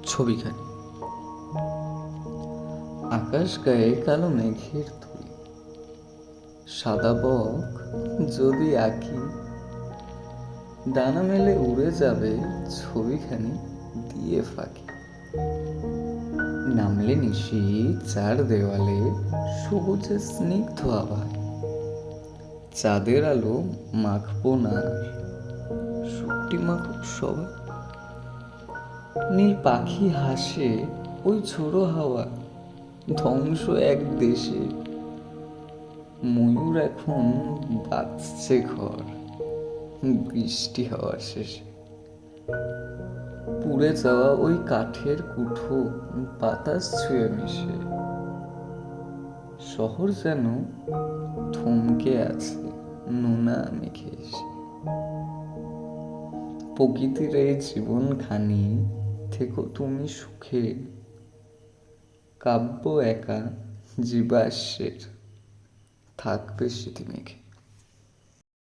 ছবিখানি। আকাশ গায়ে কালো মেঘের তুলি, সাদা বক যদি আঁকি, ডানা মেলে উড়ে যাবে ছবিখানি দিয়ে ফাঁকি। নামলে নিশি চার দেওয়ালে সবুজে স্নিগ্ধ আভা, চাঁদের আলো মাখবো না শুকটি মাখুক সবাই। নীল পাখি হাসে ওই ঝোড়ো হাওয়া, ধ্বংস এক দেশে ময়ূর এখন বাঁধছে ঘর বৃষ্টি হওয়ার শেষে। পুড়ে যাওয়া ওই কাঠের কুঠো বাতাস ছুঁয়ে মিশে, শহর যেন থমকে আছে নোনা মেঘে এসে। প্রকৃতির এই জীবনখানি থেকো তুমি সুখে, কাব্য একা জীবাশ্মের থাকবে স্মৃতি মেঘে।